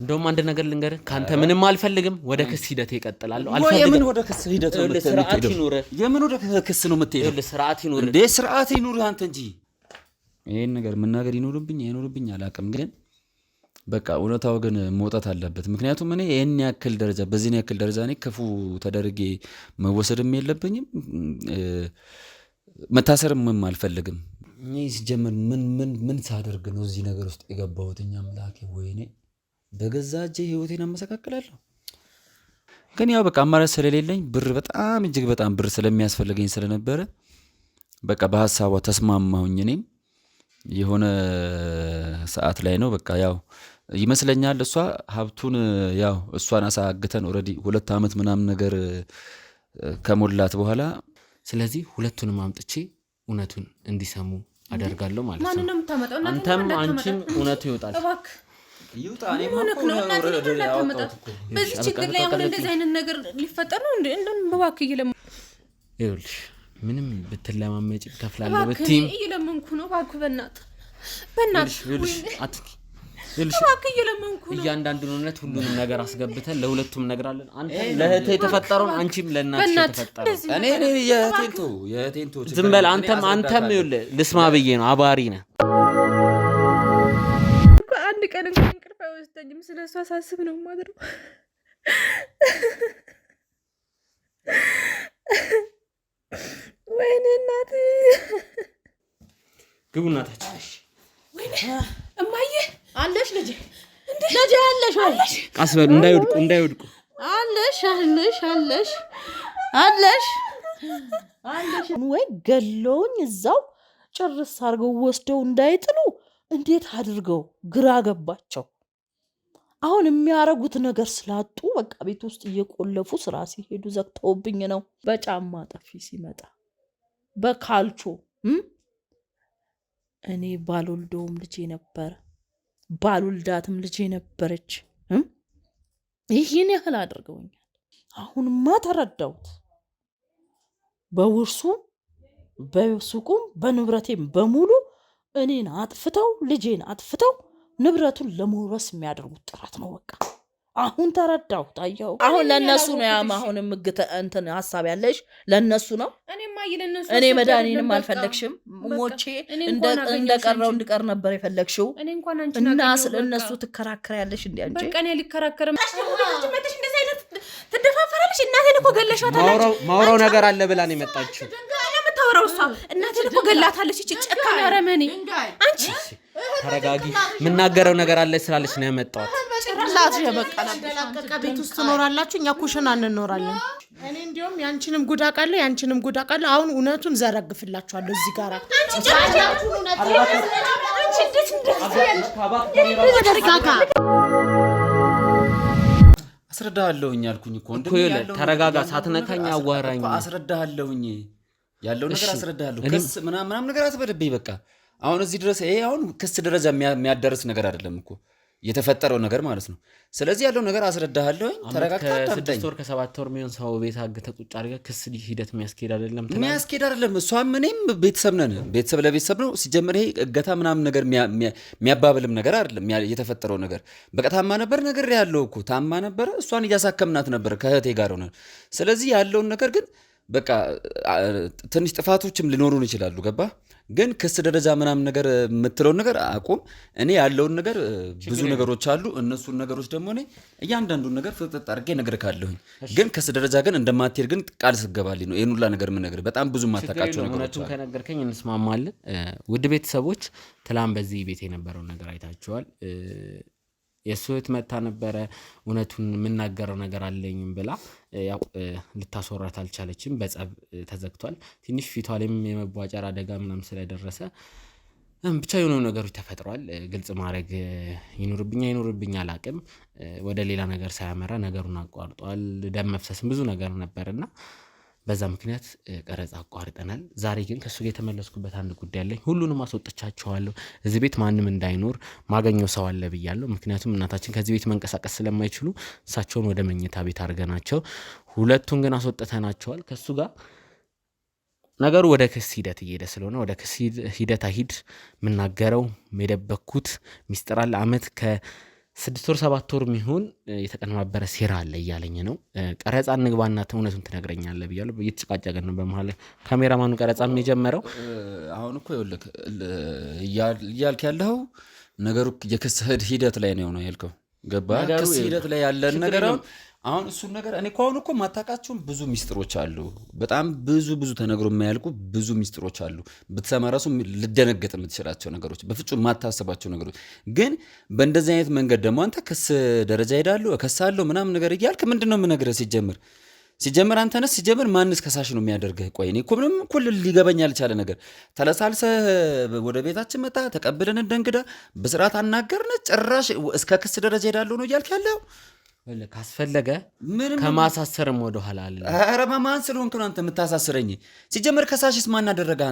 እንደውም አንድ ነገር ልንገርህ ካንተ ምንም አልፈልግም ወደ ክስ ሂደት ይቀጥላለሁ አልፈልግም የምን ወደ ክስ ሂደት ነው ስርዓት ይኑር የምን ወደ ክስ ነው የምትሄደው ስርዓት ይኑር እንዴ ስርዓት ይኑር አንተ እንጂ ይሄን ነገር መናገር ይኖርብኝ አላቅም ግን በቃ እውነታው ግን መውጣት አለበት ምክንያቱም እኔ ይሄን ያክል ደረጃ በዚህ ያክል ደረጃ እኔ ክፉ ተደርጌ መወሰድም የለብኝም መታሰርም አልፈልግም እኔ ሲጀምር ምን ሳደርግ ነው እዚህ ነገር ውስጥ የገባሁት አምላኬ ወይኔ በገዛ እጄ ህይወቴን አመሰካክላለሁ ግን ያው በቃ አማራጭ ስለሌለኝ ብር በጣም እጅግ በጣም ብር ስለሚያስፈልገኝ ስለነበረ በቃ በሐሳቧ ተስማማሁኝ እኔም የሆነ ሰዓት ላይ ነው በቃ ያው ይመስለኛል እሷ ሀብቱን ያው እሷን አሳግተን ኦሬዲ 2 አመት ምናምን ነገር ከሞላት በኋላ ስለዚህ ሁለቱንም አምጥቼ እውነቱን እንዲሰሙ አደርጋለሁ ማለት ነው አንተም አንቺም እውነቱ ይወጣል ይውጣ እኔ ማቆም ነው በዚህ ችግር ላይ አሁን እንደዚህ አይነት ነገር ሊፈጠር ነው እንዴ እንደን በባክ ይኸውልሽ ምንም ብትለማመጪ ከፍላለሁ በቲም እየለመንኩ ነው ባክ በእናት ይኸውልሽ አትኪ ይኸውልሽ ባክ እየለመንኩ ነው እያንዳንዱን እውነት ሁሉንም ነገር አስገብተን ለሁለቱም ነግራለን አንተ ለእህቴ የተፈጠረው አንቺም ለእናትሽ የተፈጠረው እኔ የቴንቶ ዝም በል አንተም ይኸውልህ ልስማ ብዬ ነው አባሪ ነህ አንድ ቀን እንኳን እንቅልፍ አይወስደኝም ስለሷ ሳስብ ነው ማድረው ወይኔ እናቴ ግቡ እናታችን እሺ ወይኔ እማዬ አለሽ ልጅ አለሽ ቀስ በሉ እንዳይወድቁ አለሽ ወይ ገለውኝ እዛው ጭርስ አድርገው ወስደው እንዳይጥሉ እንዴት አድርገው ግራ ገባቸው አሁን የሚያረጉት ነገር ስላጡ በቃ ቤት ውስጥ እየቆለፉ ስራ ሲሄዱ ዘግተውብኝ ነው በጫማ ጠፊ ሲመጣ በካልቾ እኔ ባልወልደውም ልጄ ነበር ባልወልዳትም ልጄ ነበረች ይሄን ያህል አድርገውኛል አሁንማ ተረዳሁት በውርሱ በሱቁም በንብረቴም በሙሉ እኔን አጥፍተው ልጄን አጥፍተው ንብረቱን ለመውረስ የሚያደርጉት ጥረት ነው በቃ አሁን ተረዳው ታየው አሁን ለነሱ ነው ያማ አሁን ምግተ እንትን ሐሳብ ያለሽ ለነሱ ነው እኔ መዳኒንም አልፈለግሽም ሞቼ እንደቀረው እንድቀር ነበር የፈለግሽው እና ስለነሱ ትከራከራለሽ እንዴ አንቺ በቃ እኔ ሊከራከርም መጥተሽ እንደዚህ አይነት ትደፋፈራለሽ እናቴን እኮ ገለሻታለሽ ማውራው ነገር አለ ብላ ነው የመጣችው ታወራው እሷ እናቴን እኮ ገላታለች እቺ ጨካኝ አረመኔ አንቺ ተረጋጊ ምናገረው ነገር አለ ስላለች ነው ያመጣው ጭራሽ የበቀለቀ ቤት ውስጥ ትኖራላችሁ እኛ ኩሽና እንኖራለን እኔ እንዲያውም ያንቺንም ጉዳ ቃለ አሁን እውነቱን ዘረግፍላችኋለሁ እዚህ ጋር አስረዳሃለሁኝ አልኩኝ እኮ ተረጋጋ ሳትነካኝ አዋራኝ አስረዳሃለሁኝ ያለው ነገር አስረዳሃለሁ ክስ ምናምን ነገር አትበደብኝ በቃ አሁን እዚህ ድረስ ይሄ አሁን ክስ ደረጃ የሚያደርስ ነገር አይደለም እኮ የተፈጠረው ነገር ማለት ነው ስለዚህ ያለው ነገር አስረዳሃለሁኝ ተረጋግተህ ከ6 ወር ከ7 ወር የሚሆን ሰው ቤት አግተህ ቁጭ አድርገህ ክስ ሂደት የሚያስኬድ አይደለም እሷም እኔም ቤተሰብ ነን ቤተሰብ ለቤተሰብ ነው ሲጀምር ይሄ እገታ ምናምን ነገር የሚያባብልም ነገር አይደለም የተፈጠረው ነገር በቃ ታማ ነበር ነገር ያለው እኮ ታማ ነበር እሷን እያሳከምናት ነበር ከእህቴ ጋር ሆነን ስለዚህ ያለውን ነገር ግን በቃ ትንሽ ጥፋቶችም ሊኖሩን ይችላሉ ገባ ግን ክስ ደረጃ ምናምን ነገር የምትለው ነገር አቁም እኔ ያለውን ነገር ብዙ ነገሮች አሉ እነሱን ነገሮች ደግሞ እኔ እያንዳንዱን ነገር ፍጥጥ አድርጌ እነግርካለሁኝ ግን ክስ ደረጃ ግን እንደማትሄድ ግን ቃል ስገባልኝ ነው ይሄን ሁላ ነገር ምን ነገር በጣም ብዙ ማታቃቸው ነገሮች አሉ ከነገርከኝ እንስማማለን ውድ ቤተሰቦች ትላም በዚህ ቤት የነበረው ነገር አይታችኋል የሱት መታ ነበረ እውነቱን የምናገረው ነገር አለኝ ብላ ያው ልታስወራት አልቻለችም በጸብ ተዘግቷል ትንሽ ፊቷ ላይም የመቧጨር አደጋ ምናም ስለደረሰ ብቻ የሆነ ነገሮች ተፈጥሯል ግልጽ ማድረግ ይኖርብኝ አላቅም ወደ ሌላ ነገር ሳያመራ ነገሩን አቋርጧል ደም መፍሰስም ብዙ ነገር ነበርና በዛ ምክንያት ቀረጻ አቋርጠናል ዛሬ ግን ከሱ ጋር የተመለስኩበት አንድ ጉዳይ አለኝ ሁሉንም አስወጥቻቸዋለሁ እዚህ ቤት ማንንም እንዳይኖር ማገኘው ሰው አለ ብያለሁ ምክንያቱም እናታችን ከዚህ ቤት መንቀሳቀስ ስለማይችሉ እሳቸውን ወደ መኝታ ቤት አድርገናቸው ሁለቱን ግን አስወጥተናቸዋል ከሱ ጋር ነገሩ ወደ ክስ ሂደት እየሄደ ስለሆነ ወደ ክስ ሂደት አሂድ ምናገረው የደበኩት ሚስጥር አለ አመት 6 ወር 7 ወር የሚሆን የተቀነባበረ ሴራ አለ እያለኝ ነው። ቀረጻ እንግባና እውነቱን ትነግረኛለህ ብያለሁ። እየተጨቃጨቅን ነው በመሀል ካሜራማኑ ቀረጻም የጀመረው። አሁን እኮ ይኸውልህ እያልክ ያለው ነገሩ የክስ ሂደት ላይ ነው ያልከው። ገባህ? ክስ ሂደት ላይ ያለን ነገር አሁን እሱን ነገር እኔ እኮ አሁን እኮ ማታውቃቸውን ብዙ ሚስጥሮች አሉ። በጣም ብዙ ተነግሮ የማያልቁ ብዙ ሚስጥሮች አሉ። ብትሰማ ራሱ ልደነገጥ የምትችላቸው ነገሮች፣ በፍጹም ማታስባቸው ነገሮች። ግን በእንደዚህ አይነት መንገድ ደግሞ አንተ ክስ ደረጃ ሄዳለሁ እከሳለሁ ምናምን ነገር እያልክ ምንድን ነው የምነግርህ? ሲጀምር አንተ ነህ ሲጀምር ማንስ ከሳሽ ነው የሚያደርግህ? ቆይ እኔ እኮ ምንም እኮ ሊገባኝ ያልቻለ ነገር ተለሳልሰህ ወደ ቤታችን መጣ ተቀብለን እንደንግዳ በስርዓት አናገርን ጭራሽ እስከ ክስ ደረጃ ሄዳለሁ ነው እያልክ ያለው። ካስፈለገ ከማሳሰርም ወደኋላ አለ። ኧረ ማን ስለሆንክ ነው አንተ የምታሳስረኝ? ሲጀምር ከሳሽስ ማን አደረገህ?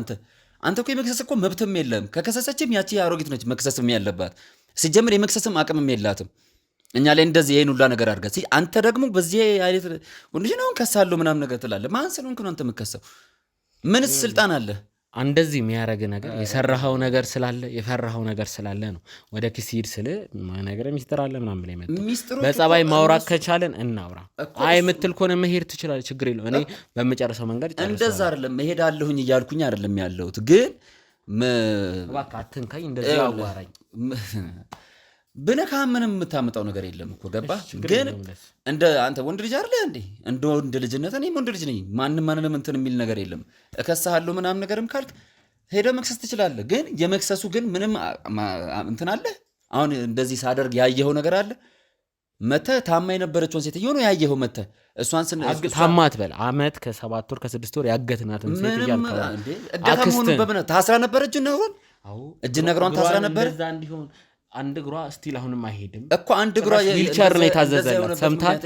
አንተ እኮ የመክሰስ እኮ መብትም የለም። ከከሰሰችም ያቺ አሮጊት ነች መክሰስም ያለባት። ሲጀምር የመክሰስም አቅምም የላትም። እኛ ላይ እንደዚህ ይሄን ሁላ ነገር አድርጋ አንተ ደግሞ በዚህ አይነት ወንድሽ ነው ከሳለሁ ምናምን ነገር ትላለህ። ማን ስለሆንክ ነው አንተ የምከሰው? ምንስ ስልጣን አለ? እንደዚህ የሚያደርግ ነገር የሰራኸው ነገር ስላለ የፈራኸው ነገር ስላለ ነው። ወደ ክስ ሂድ ስል ነገር ሚስጥር አለ ምናምን ብለህ መጣ። በጸባይ ማውራት ከቻለን እናውራ። አይ የምትል ከሆነ መሄድ ትችላለህ፣ ችግር የለውም። እኔ በመጨረሻው መንገድ እንደዛ አይደለም መሄድ አለሁኝ እያልኩኝ አይደለም ያለሁት። ግን እባክህ አትንካኝ፣ እንደዚህ አዋራኝ ብነካ ምንም የምታመጣው ነገር የለም እኮ ገባህ? ግን እንደ አንተ ወንድ ልጅ አይደለ እንዴ? እንደ ወንድ ልጅነት እኔም ወንድ ልጅ ነኝ። ማንም እንትን የሚል ነገር የለም። እከሳለሁ ምናምን ነገርም ካልክ ሄደህ መክሰስ ትችላለህ። ግን የመክሰሱ ግን ምንም እንትን አለ? አሁን እንደዚህ ሳደርግ ያየኸው ነገር አለ? መተህ ታማ የነበረችውን ሴትዮ ነው ያየኸው። መተህ እሷን ታማ አትበል። ዓመት ከ7 ወር ከ6 ወር ያገትናትን ሴት እያልከው እገታ መሆኑን በምን ታስራ ነበረ? እጅና እግሯን ታስራ ነበረ። አንድ እግሯ ስቲል አሁንም አይሄድም እኮ አንድ እግሯ ዊልቸር ነው የታዘዘላት። ሰምታል?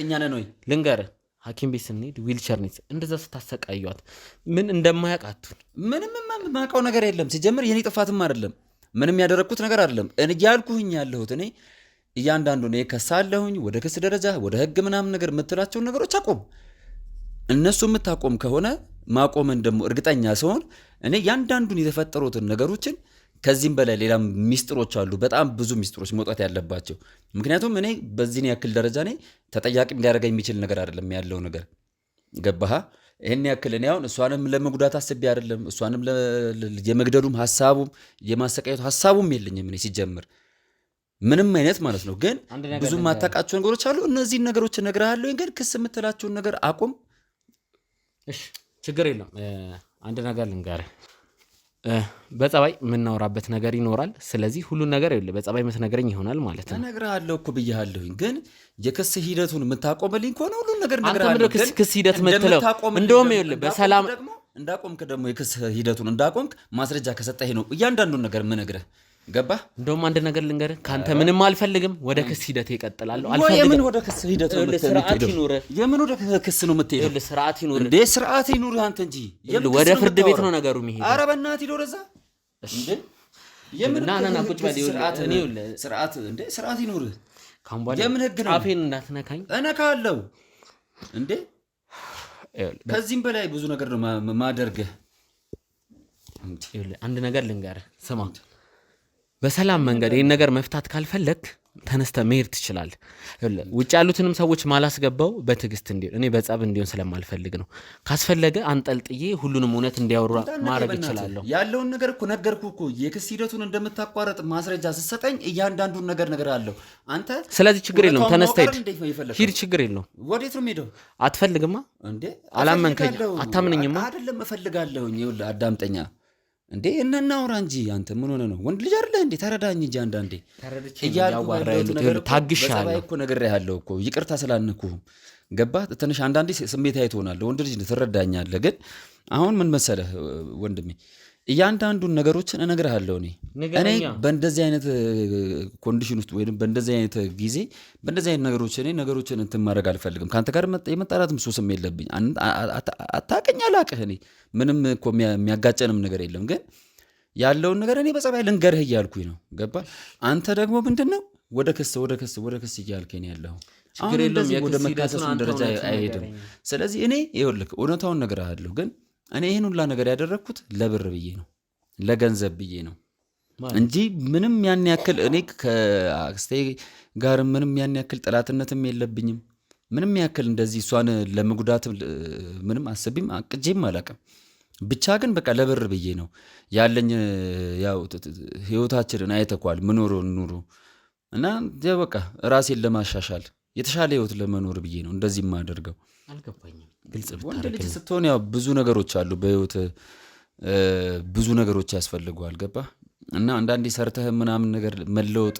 ልንገርህ ሐኪም ቤት ስንሄድ ዊልቸር ነው እንደዛ ስታሰቃዩት ምን እንደማያውቃቱን ምንም የማውቀው ነገር የለም። ሲጀምር የኔ ጥፋትም አይደለም፣ ምንም ያደረግኩት ነገር አይደለም። ያልኩህኝ ያለሁት እኔ እያንዳንዱ እኔ ከሳለሁኝ ወደ ክስ ደረጃ ወደ ህግ ምናምን ነገር የምትላቸውን ነገሮች አቆም። እነሱ የምታቆም ከሆነ ማቆምን ደግሞ እርግጠኛ ሲሆን እኔ ያንዳንዱን የተፈጠሩትን ነገሮችን ከዚህም በላይ ሌላ ሚስጥሮች አሉ፣ በጣም ብዙ ሚስጥሮች መውጣት ያለባቸው። ምክንያቱም እኔ በዚህን ያክል ደረጃ እኔ ተጠያቂም ሊያደርገኝ የሚችል ነገር አይደለም ያለው ነገር ገባህ? ይህን ያክል እኔ አሁን እሷንም ለመጉዳት አስቤ አይደለም፣ እሷንም የመግደሉም ሀሳቡም የማሰቃየቱ ሀሳቡም የለኝም እኔ ሲጀምር ምንም አይነት ማለት ነው። ግን ብዙ ማታውቃቸው ነገሮች አሉ። እነዚህን ነገሮች እነግርሃለሁ። ግን ክስ የምትላቸውን ነገር አቁም። እሺ ችግር የለም። አንድ ነገር ልንገርህ፣ በጸባይ የምናወራበት ነገር ይኖራል። ስለዚህ ሁሉን ነገር ይኸውልህ በጸባይ የምትነግረኝ ይሆናል ማለት ነው። እነግርሃለሁ እኮ ብያለሁኝ። ግን የክስ ሂደቱን የምታቆምልኝ ከሆነ ሁሉን ነገር እነግርሃለሁ። ክስ ሂደት የምትለው እንደውም ይኸውልህ በሰላም እንዳቆምክ ደግሞ የክስ ሂደቱን እንዳቆምክ ማስረጃ ከሰጠህ ነው እያንዳንዱን ነገር የምነግርህ። ገባህ? እንደውም አንድ ነገር ልንገርህ፣ ካንተ ምንም አልፈልግም። ወደ ክስ ሂደት ይቀጥላል። የምን ወደ ክስ ሂደት ነው የምትሄደው? የምን ወደ ክስ ነው የምትሄደው? ስርዓት ይኑር እንዴ! ስርዓት ይኑር አንተ እንጂ ወደ ፍርድ ቤት ነው ነገሩ የሚሄደው። ኧረ በእናትህ ሂድ ወደዛ። እንዴ የምን ቁጭ በል። ስርዓት እንዴ! ስርዓት ይኑር። የምን ህግ ነው? አፌን እንዳትነካኝ። እነካለሁ እንዴ! ከዚህም በላይ ብዙ ነገር ነው ማደርገህ። አንድ ነገር ልንገርህ፣ ስማ በሰላም መንገድ ይህን ነገር መፍታት ካልፈለግ ተነስተ መሄድ ትችላለህ። ውጭ ያሉትንም ሰዎች ማላስገባው በትዕግስት እንዲሆን እኔ በጸብ እንዲሆን ስለማልፈልግ ነው። ካስፈለገ አንጠልጥዬ ሁሉንም እውነት እንዲያወሩ ማድረግ እችላለሁ። ያለውን ነገር እኮ ነገርኩህ እኮ። የክስ ሂደቱን እንደምታቋረጥ ማስረጃ ስትሰጠኝ እያንዳንዱን ነገር አለው አንተ። ስለዚህ ችግር የለውም፣ ተነስተ ሂድ፣ ችግር የለውም። ወዴት ነው የምሄደው? አትፈልግማ እንዴ? አላመንከኝ፣ አታምነኝማ። አይደለም እፈልጋለሁኝ። ይኸውልህ አዳምጠኛ እንዴ እናውራ እንጂ አንተ ምን ሆነ ነው? ወንድ ልጅ አይደለህ እንዴ? ተረዳኝ እንጂ አንዳንዴ ታግሻለሁ እኮ ነግሬሃለሁ እኮ ይቅርታ ስላልንኩህ ገባህ? ትንሽ አንዳንዴ ስሜታዊ ትሆናለህ። ወንድ ልጅ ትረዳኛለህ። ግን አሁን ምን መሰለህ ወንድሜ፣ እያንዳንዱን ነገሮችን እነግርሃለሁ። እኔ በእንደዚህ አይነት ኮንዲሽን ውስጥ ወይም በእንደዚህ አይነት ጊዜ በእንደዚህ አይነት ነገሮችን እንትን ማድረግ አልፈልግም። ከአንተ ጋር የመጣላትም ሱስም የለብኝ። አታውቅኝ፣ አላውቅህ። እኔ ምንም እኮ የሚያጋጨንም ነገር የለም። ግን ያለውን ነገር እኔ በጸባይ ልንገርህ እያልኩኝ ነው። ገባህ? አንተ ደግሞ ምንድን ነው ወደ ክስ እያልከኝ ያለኸው። አሁን እንደዚህ ወደ መካሰሱን ደረጃ አይሄድም። ስለዚህ እኔ ይኸውልህ እውነታውን እነግርሃለሁ። ግን እኔ ይህን ሁላ ነገር ያደረግኩት ለብር ብዬ ነው፣ ለገንዘብ ብዬ ነው። እንጂ ምንም ያን ያክል እኔ ከአክስቴ ጋር ምንም ያን ያክል ጠላትነትም የለብኝም። ምንም ያክል እንደዚህ እሷን ለመጉዳት ምንም አስቤም አቅጄም አላውቅም። ብቻ ግን በቃ ለብር ብዬ ነው ያለኝ። ያው ህይወታችንን አይተኳል ምኖሮ ኑሮ እና በቃ ራሴን ለማሻሻል የተሻለ ህይወት ለመኖር ብዬ ነው እንደዚህ የማደርገው። አልገባኝም። ግልጽ ወንድ ልጅ ስትሆን ያው ብዙ ነገሮች አሉ በህይወት ብዙ ነገሮች ያስፈልገዋል። ገባ እና አንዳንዴ ሰርተህ ምናምን ነገር መለወጥ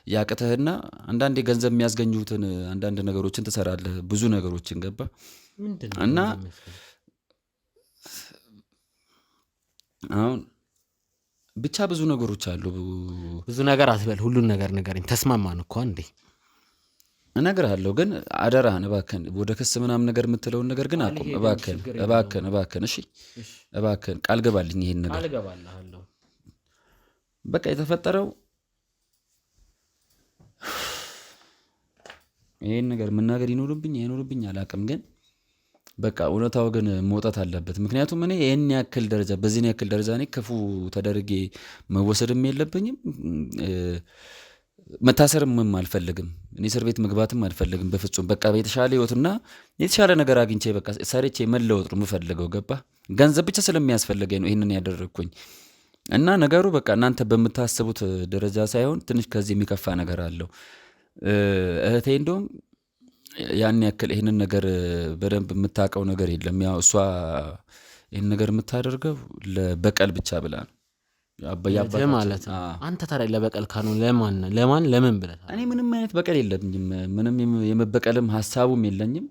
ያቅተህና አንዳንዴ ገንዘብ የሚያስገኙትን አንዳንድ ነገሮችን ትሰራለህ ብዙ ነገሮችን ገባ እና አሁን ብቻ ብዙ ነገሮች አሉ። ብዙ ነገር አትበል፣ ሁሉን ነገር ንገረኝ። ተስማማን እኮ እንዴ? እነግርሃለሁ ግን አደራህን እባክህን ወደ ክስ ምናምን ነገር የምትለውን ነገር ግን አቁም እባክህን፣ እባክህን፣ እባክህን። እሺ እባክህን ቃል ገባልኝ ይሄን ነገር አልገባልሃለሁ። በቃ የተፈጠረው ይሄን ነገር መናገር ይኖርብኝ አይኖርብኝ አላውቅም፣ ግን በቃ እውነታው ግን መውጣት አለበት። ምክንያቱም እኔ ይህን ያክል ደረጃ በዚህን ያክል ደረጃ እኔ ክፉ ተደርጌ መወሰድም የለብኝም መታሰርም አልፈልግም። እኔ እስር ቤት መግባትም አልፈልግም በፍጹም። በቃ የተሻለ ህይወትና የተሻለ ነገር አግኝቼ በቃ ሰርቼ መለወጥ ነው የምፈልገው። ገባ ገንዘብ ብቻ ስለሚያስፈልገኝ ነው ይህንን ያደረግኩኝ። እና ነገሩ በቃ እናንተ በምታስቡት ደረጃ ሳይሆን ትንሽ ከዚህ የሚከፋ ነገር አለው። እህቴ እንደውም ያን ያክል ይህንን ነገር በደንብ የምታውቀው ነገር የለም። ያው እሷ ይህን ነገር የምታደርገው ለበቀል ብቻ ብላ ነው ማለት ነው። አንተ ታዲያ ለበቀል ካልሆነ ለማን ለምን ብለህ? እኔ ምንም አይነት በቀል የለኝም። ምንም የመበቀልም ሀሳቡም የለኝም።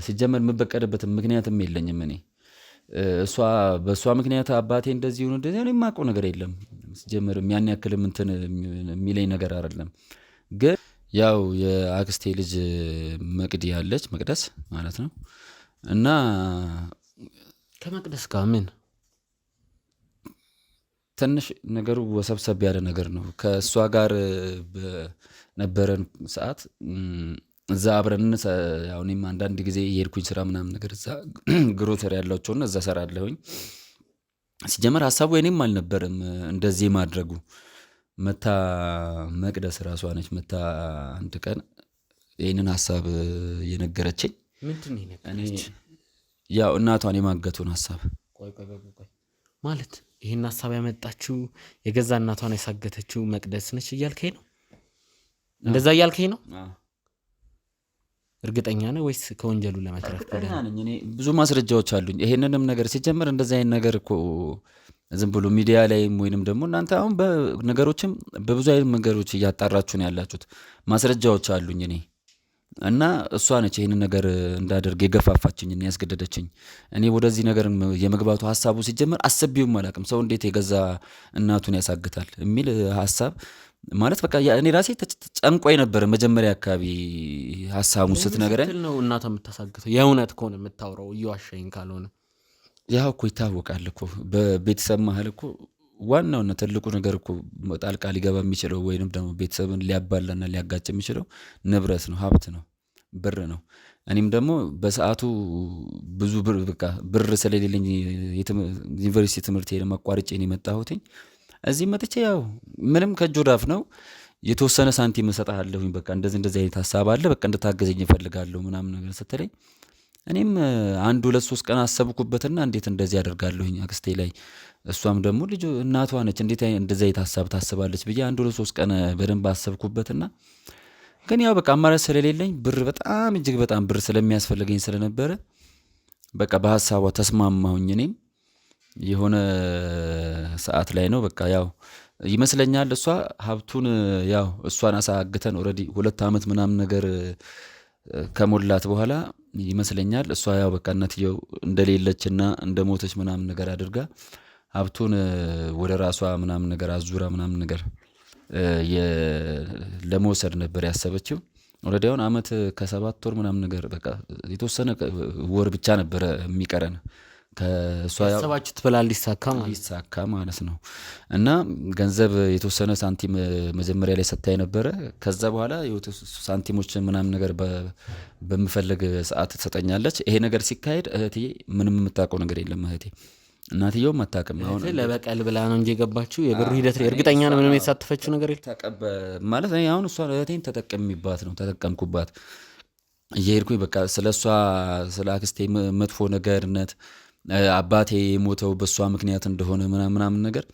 ሲጀመር የምበቀልበትም ምክንያትም የለኝም። እኔ በእሷ ምክንያት አባቴ እንደዚህ ሆኖ እንደዚህ እኔ የማውቀው ነገር የለም። ሲጀመር ያን ያክልም እንትን የሚለኝ ነገር አይደለም። ግን ያው የአክስቴ ልጅ መቅዲ ያለች መቅደስ ማለት ነው እና ከመቅደስ ጋር ምን ትንሽ ነገሩ ወሰብሰብ ያለ ነገር ነው። ከእሷ ጋር በነበረን ሰዓት እዛ አብረን ያው እኔም አንዳንድ ጊዜ የሄድኩኝ ስራ ምናምን ነገር እዛ ግሮሰሪ ያላቸውና እዛ ሰራለሁኝ። ሲጀመር ሀሳቡ የኔም አልነበረም እንደዚህ ማድረጉ። መታ መቅደስ ራሷ ነች መታ አንድ ቀን ይህንን ሀሳብ የነገረችኝ። ምንድን ነው ያው እናቷን የማገቱን ሀሳብ ማለት ይህን ሀሳብ ያመጣችው የገዛ እናቷን ያሳገተችው መቅደስ ነች እያልከኝ ነው? እንደዛ እያልከኝ ነው? እርግጠኛ ነህ ወይስ ከወንጀሉ ለመትረፍ? እኔ ብዙ ማስረጃዎች አሉኝ። ይሄንንም ነገር ሲጀመር እንደዚህ አይነት ነገር እኮ ዝም ብሎ ሚዲያ ላይም ወይንም ደግሞ እናንተ አሁን በነገሮችም በብዙ አይነት መንገዶች እያጣራችሁ ነው ያላችሁት። ማስረጃዎች አሉኝ እኔ እና እሷ ነች ይህንን ነገር እንዳደርግ የገፋፋችኝና ያስገደደችኝ። እኔ ወደዚህ ነገር የመግባቱ ሀሳቡ ሲጀመር አስቤውም አላውቅም። ሰው እንዴት የገዛ እናቱን ያሳግታል የሚል ሀሳብ ማለት በቃ እኔ ራሴ ጨንቆኝ ነበር መጀመሪያ አካባቢ ሀሳቡን ስትነግረኝ። ነው እናቷ የምታሳግተው? የእውነት ከሆነ የምታውረው እየዋሸኝ ካልሆነ ያው እኮ ይታወቃል እኮ በቤተሰብ መሀል እኮ ዋናውና ትልቁ ነገር እኮ ጣልቃ ሊገባ የሚችለው ወይንም ደግሞ ቤተሰብን ሊያባላና ሊያጋጭ የሚችለው ንብረት ነው፣ ሀብት ነው፣ ብር ነው። እኔም ደግሞ በሰዓቱ ብዙ ብር ስለሌለኝ ዩኒቨርሲቲ ትምህርት አቋርጬ ነው የመጣሁትኝ። እዚህ መጥቼ ያው ምንም ከእጅ ወዳፍ ነው የተወሰነ ሳንቲም እሰጥሃለሁኝ፣ በቃ እንደዚህ አይነት ሀሳብ አለ፣ በቃ እንድታገዘኝ እፈልጋለሁ ምናምን ነገር ስትለኝ እኔም 1-2-3 ቀን አሰብኩበትና እንዴት እንደዚህ ያደርጋለሁኝ አክስቴ ላይ። እሷም ደግሞ ልጅ እናቷ ነች እንዴት እንደዚህ አይነት ሀሳብ ታስባለች ብዬ 1-2-3 ቀን በደንብ አሰብኩበትና ግን ያው በቃ አማራጭ ስለሌለኝ ብር በጣም እጅግ በጣም ብር ስለሚያስፈልገኝ ስለነበረ በቃ በሀሳቧ ተስማማሁኝ። እኔም የሆነ ሰዓት ላይ ነው በቃ ያው ይመስለኛል እሷ ሀብቱን ያው እሷን አሳግተን ኦልሬዲ 2 ዓመት ምናምን ነገር ከሞላት በኋላ ይመስለኛል እሷ ያው በቃ እናትየው እንደሌለችና እንደሞተች ምናምን ነገር አድርጋ ሀብቱን ወደ ራሷ ምናምን ነገር አዙራ ምናምን ነገር ለመውሰድ ነበር ያሰበችው። ኦልሬዲ አሁን ዓመት ከ7 ወር ምናምን ነገር በቃ የተወሰነ ወር ብቻ ነበረ የሚቀረን ከእሷ ያሰባችሁት በላል ሊሳካ ማለት ነው። እና ገንዘብ የተወሰነ ሳንቲም መጀመሪያ ላይ ሰጥታኝ ነበረ። ከዛ በኋላ ሳንቲሞች ምናምን ነገር በምፈልግ ሰዓት ትሰጠኛለች። ይሄ ነገር ሲካሄድ እህቴ ምንም የምታውቀው ነገር የለም። እህቴ እናትየውም አታውቅም። አሁን ለበቀል ብላ ነው እንጂ የገባችው የብሩ ሂደት እርግጠኛ ነው ምንም የተሳተፈችው ነገር የለም ማለት አሁን እሷ እህቴን ተጠቀምኩባት እየሄድኩኝ በቃ ስለ እሷ ስለ አክስቴ መጥፎ ነገርነት አባቴ የሞተው በእሷ ምክንያት እንደሆነ ምናምን ነገር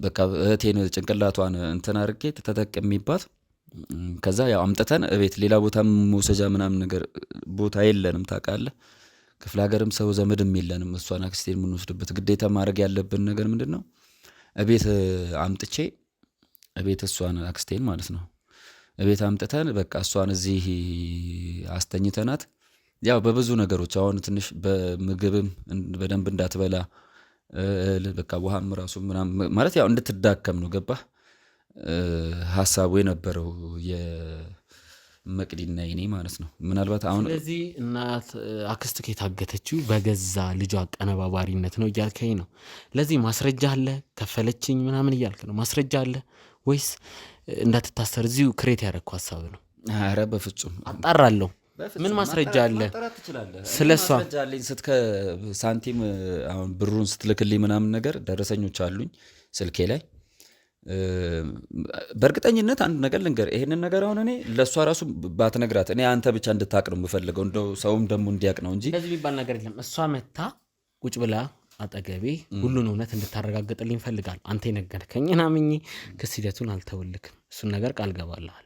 በቃ እህቴን ጭንቅላቷን እንትን አድርጌ ተጠቀሚባት። ከዛ ያው አምጥተን እቤት ሌላ ቦታ መውሰጃ ምናምን ነገር ቦታ የለንም ታውቃለህ። ክፍለ ሀገርም ሰው ዘመድም የለንም። እሷን አክስቴን የምንወስድበት ግዴታ ማድረግ ያለብን ነገር ምንድን ነው? እቤት አምጥቼ እቤት እሷን አክስቴን ማለት ነው እቤት አምጥተን በቃ እሷን እዚህ አስተኝተናት ያው በብዙ ነገሮች አሁን ትንሽ በምግብም በደንብ እንዳትበላ በቃ ውሃም ራሱ ምናምን ማለት ያው እንድትዳከም ነው ገባህ ሀሳቡ የነበረው የመቅዲና የኔ ማለት ነው። ምናልባት አሁን ስለዚህ እናት አክስት የታገተችው በገዛ ልጇ አቀነባባሪነት ነው እያልከኝ ነው። ለዚህ ማስረጃ አለ ከፈለችኝ ምናምን እያልክ ነው። ማስረጃ አለ ወይስ እንዳትታሰር እዚሁ ክሬት ያደረግኩ ሀሳብ ነው? ኧረ በፍጹም አጣራለሁ። ምን ማስረጃ አለ? ስለሷ ማስረጃ አለኝ። ሳንቲም አሁን ብሩን ስትልክልኝ ምናምን ነገር ደረሰኞች አሉኝ ስልኬ ላይ። በእርግጠኝነት አንድ ነገር ልንገር፣ ይሄንን ነገር አሁን እኔ ለእሷ ራሱ ባትነግራት እኔ አንተ ብቻ እንድታቅ ነው የምፈልገው፣ እንደው ሰውም ደግሞ እንዲያቅ ነው እንጂ እንደዚህ የሚባል ነገር የለም። እሷ መታ ቁጭ ብላ አጠገቤ ሁሉን እውነት እንድታረጋግጥልኝ ፈልጋል። አንተ የነገርከኝን አምኜ ክስ ሂደቱን አልተውልክም። እሱን ነገር ቃል ገባልሃለሁ።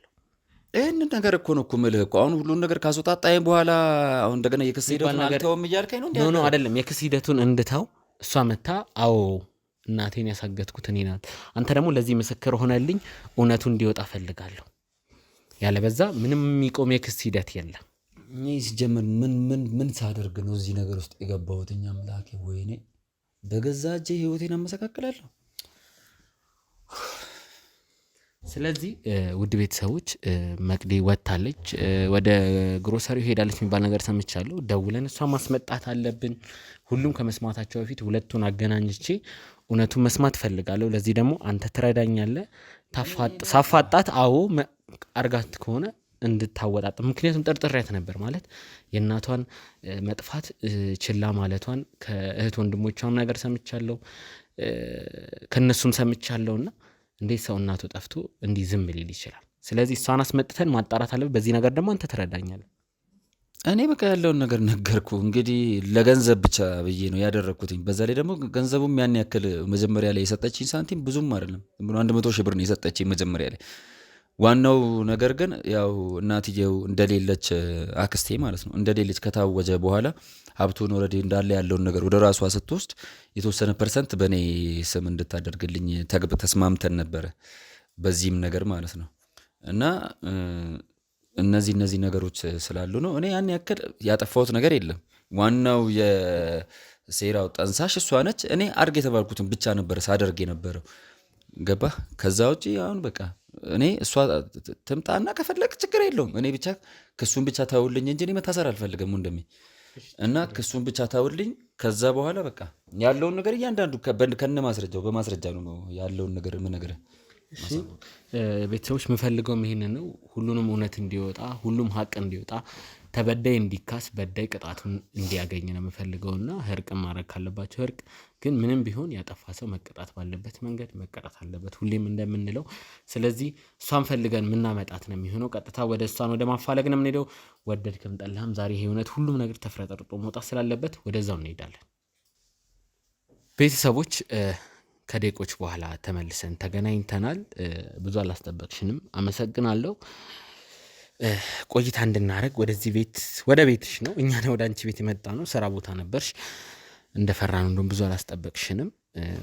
ይህንን ነገር እኮ ነው እኮ የምልህ እኮ አሁን ሁሉን ነገር ካስወጣጣኝ በኋላ አሁን እንደገና የክስ ሂደቱን አልተውም እያልከኝ ነው? ኖ አይደለም፣ የክስ ሂደቱን እንድተው እሷ መታ አዎ እናቴን ያሳገትኩት እኔ ናት፣ አንተ ደግሞ ለዚህ ምስክር ሆነልኝ፣ እውነቱ እንዲወጣ ፈልጋለሁ። ያለበዛ ምንም የሚቆም የክስ ሂደት የለም። እኔ ሲጀምር ምን ሳደርግ ነው እዚህ ነገር ውስጥ የገባሁት? እኛ ምላኬ ወይኔ በገዛ እጄ ህይወቴን አመሰካክላለሁ። ስለዚህ ውድ ቤተሰቦች መቅዲ ወጥታለች፣ ወደ ግሮሰሪው ሄዳለች የሚባል ነገር ሰምቻለሁ። ደውለን እሷ ማስመጣት አለብን። ሁሉም ከመስማታቸው በፊት ሁለቱን አገናኝቼ እውነቱን መስማት ፈልጋለሁ። ለዚህ ደግሞ አንተ ትረዳኛለህ። ሳፋጣት አዎ አርጋት ከሆነ እንድታወጣጥ፣ ምክንያቱም ጠርጥሬያት ነበር ማለት የእናቷን መጥፋት ችላ ማለቷን ከእህት ወንድሞቿም ነገር ሰምቻለሁ፣ ከነሱም ሰምቻለሁና እንዴት ሰው እናቱ ጠፍቶ እንዲህ ዝም ሊል ይችላል? ስለዚህ እሷን አስመጥተን ማጣራት አለብን። በዚህ ነገር ደግሞ አንተ ትረዳኛለህ። እኔ በቃ ያለውን ነገር ነገርኩ። እንግዲህ ለገንዘብ ብቻ ብዬ ነው ያደረግኩትኝ። በዛ ላይ ደግሞ ገንዘቡም ያን ያክል መጀመሪያ ላይ የሰጠችኝ ሳንቲም ብዙም አይደለም፣ 100 ሺህ ብር ነው የሰጠችኝ መጀመሪያ ላይ። ዋናው ነገር ግን ያው እናትየው እንደሌለች አክስቴ ማለት ነው እንደሌለች ከታወጀ በኋላ ሀብቱን ወረዴ እንዳለ ያለውን ነገር ወደ ራሷ ስትወስድ የተወሰነ ፐርሰንት በእኔ ስም እንድታደርግልኝ ተስማምተን ነበረ በዚህም ነገር ማለት ነው። እና እነዚህ ነገሮች ስላሉ ነው እኔ ያን ያክል ያጠፋሁት ነገር የለም። ዋናው የሴራው ጠንሳሽ እሷ ነች። እኔ አድርግ የተባልኩትን ብቻ ነበር ሳደርግ የነበረው ገባህ? ከዛ ውጭ አሁን በቃ እኔ እሷ ትምጣና ከፈለግ ችግር የለውም። እኔ ብቻ ክሱን ብቻ ታውልኝ እንጂ እኔ መታሰር አልፈልግም እንደሚ እና ክሱን ብቻ ታውልኝ። ከዛ በኋላ በቃ ያለውን ነገር እያንዳንዱ ከነ ማስረጃው በማስረጃ ነው ያለውን ነገር የምነግርህ። ቤተሰቦች የምፈልገውም ይሄንን ነው። ሁሉንም እውነት እንዲወጣ፣ ሁሉም ሀቅ እንዲወጣ፣ ተበዳይ እንዲካስ፣ በዳይ ቅጣቱን እንዲያገኝ ነው የምፈልገውና እርቅ ማድረግ ካለባቸው እርቅ፣ ግን ምንም ቢሆን ያጠፋ ሰው መቀጣት ባለበት መንገድ መቀጣት አለበት፣ ሁሌም እንደምንለው። ስለዚህ እሷን ፈልገን ምናመጣት ነው የሚሆነው። ቀጥታ ወደ እሷን ወደ ማፋለግ ነው የምንሄደው። ወደድክም ጠላህም ዛሬ ይሄ እውነት ሁሉም ነገር ተፍረጠርጦ መውጣት ስላለበት ወደዛው እንሄዳለን። ቤተሰቦች ከደቂቆች በኋላ ተመልሰን ተገናኝተናል። ብዙ አላስጠበቅሽንም፣ አመሰግናለሁ። ቆይታ እንድናደርግ ወደዚህ ቤት ወደ ቤትሽ ነው፣ እኛ ነው ወደ አንቺ ቤት የመጣ ነው። ስራ ቦታ ነበርሽ እንደፈራ ነው። እንደውም ብዙ አላስጠበቅሽንም፣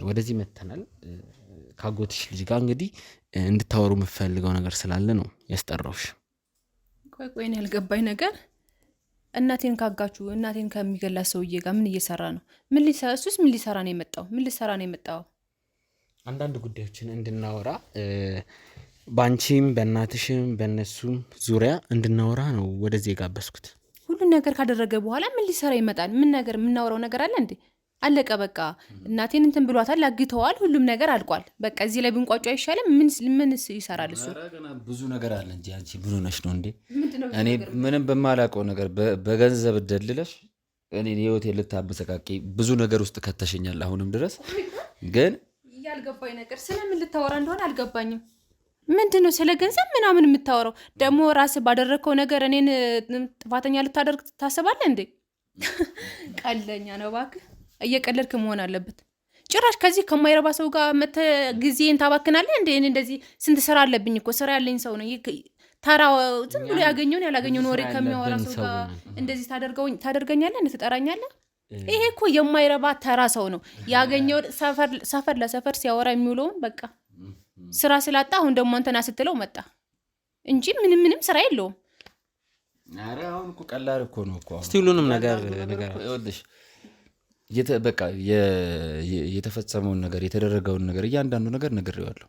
ወደዚህ መተናል። ካጎትሽ ልጅ ጋር እንግዲህ እንድታወሩ የምፈልገው ነገር ስላለ ነው ያስጠራውሽ። ቆይ ያልገባኝ ነገር እናቴን ካጋችሁ እናቴን ከሚገላት ሰውዬ ጋር ምን እየሰራ ነው? እሱስ ምን ሊሰራ ነው የመጣው? ምን ሊሰራ ነው የመጣው? አንዳንድ ጉዳዮችን እንድናወራ በአንቺም በእናትሽም በእነሱም ዙሪያ እንድናወራ ነው ወደዚህ የጋበዝኩት። ሁሉን ነገር ካደረገ በኋላ ምን ሊሰራ ይመጣል? ምን ነገር የምናወራው ነገር አለ እንዴ? አለቀ በቃ። እናቴን እንትን ብሏታል፣ አግተዋል፣ ሁሉም ነገር አልቋል። በቃ እዚህ ላይ ብንቋጩ አይሻልም? ምን ይሰራል እሱ? ብዙ ነገር አለ እንጂ አንቺ ምን ሆነሽ ነው እንዴ? እኔ ምንም በማላውቀው ነገር በገንዘብ ደልለሽ እኔ ህይወቴ ልታበሰቃቂ ብዙ ነገር ውስጥ ከተሸኛል። አሁንም ድረስ ግን ያልገባኝ ነገር ስለምን ልታወራ እንደሆነ አልገባኝም። ምንድን ነው ስለ ገንዘብ ምናምን የምታወራው? ደግሞ ራስህ ባደረግከው ነገር እኔን ጥፋተኛ ልታደርግ ታስባለህ እንዴ? ቀለኛ ነው እባክህ። እየቀለድክ መሆን አለበት። ጭራሽ ከዚህ ከማይረባ ሰው ጋር መተህ ጊዜን ታባክናለህ እንዴ? እኔ እንደዚህ ስንት ስራ አለብኝ እኮ፣ ስራ ያለኝ ሰው ነው። ተራ ዝም ብሎ ያላገኘውን ወሬ ከሚያወራ ሰው ጋር እንደዚህ ታደርገኛለህ? እንደ ትጠራኛለህ? ይሄ እኮ የማይረባ ተራ ሰው ነው። ያገኘው ሰፈር ለሰፈር ሲያወራ የሚውለውን በቃ ስራ ስላጣ አሁን ደግሞ አንተና ስትለው መጣ እንጂ ምንም ስራ የለውም። ኧረ አሁን እኮ ቀላል እኮ ነው እኮ። እስቲ ሁሉንም ነገር ይኸውልሽ በቃ የተፈጸመውን ነገር የተደረገውን ነገር እያንዳንዱ ነገር ነግሬዋለሁ።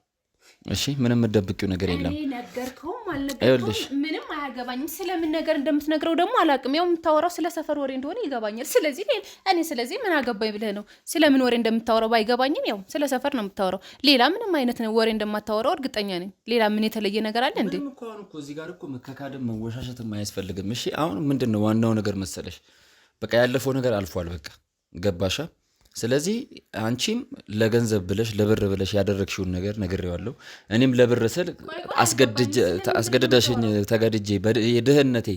እሺ ምንም የምትደብቂው ነገር የለም። እኔ ነገርከውም አልነገርከውም ምንም አያገባኝም። ስለምን ነገር እንደምትነግረው ደግሞ አላውቅም። ያው የምታወራው ስለ ሰፈር ወሬ እንደሆነ ይገባኛል። ስለዚህ ምን አገባኝ ብለህ ነው? ስለምን ወሬ እንደምታወራው ባይገባኝም ያው ስለ ሰፈር ነው የምታወራው። ሌላ ምንም አይነት ወሬ እንደማታወራው እርግጠኛ ነኝ። ሌላ ምን የተለየ ነገር አለ እንዴ? አሁን እኮ እዚህ ጋር እኮ መካካድም መወሻሸትም አያስፈልግም። እሺ አሁን ምንድን ነው ዋናው ነገር መሰለሽ? በቃ ያለፈው ነገር አልፏል። በቃ ገባሻ? ስለዚህ አንቺም ለገንዘብ ብለሽ ለብር ብለሽ ያደረግሽውን ነገር ነግሬዋለሁ። እኔም ለብር ስል አስገድደሽኝ ተገድጄ የድህነቴ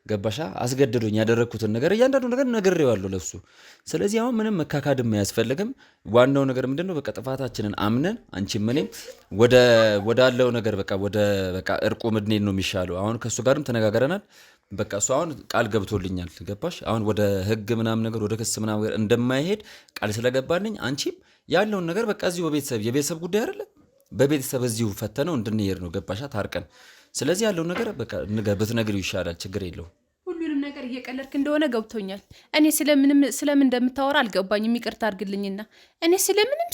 ገባሻ አስገድዶኝ ያደረግኩትን ነገር እያንዳንዱ ነገር ነግሬዋለሁ ለሱ። ስለዚህ አሁን ምንም መካካድም አያስፈልግም። ዋናው ነገር ምንድነው? በቃ ጥፋታችንን አምነን አንቺም እኔም ወዳለው ነገር በቃ እርቁ ምድኔን ነው የሚሻለው። አሁን ከእሱ ጋርም ተነጋግረናል። በቃ እሱ አሁን ቃል ገብቶልኛል። ገባሽ? አሁን ወደ ህግ ምናምን ነገር ወደ ክስ ምናምን ነገር እንደማይሄድ ቃል ስለገባልኝ አንቺም ያለውን ነገር በቃ እዚሁ የቤተሰብ ጉዳይ አይደለ? በቤተሰብ እዚሁ ፈተነው እንድንሄድ ነው። ገባሻ? ታርቀን። ስለዚህ ያለውን ነገር በቃ ብትነግሪው ይሻላል። ችግር የለውም። ሁሉንም ነገር እየቀለድክ እንደሆነ ገብቶኛል። እኔ ስለምን እንደምታወራ አልገባኝም። ይቅርታ አድርግልኝና እኔ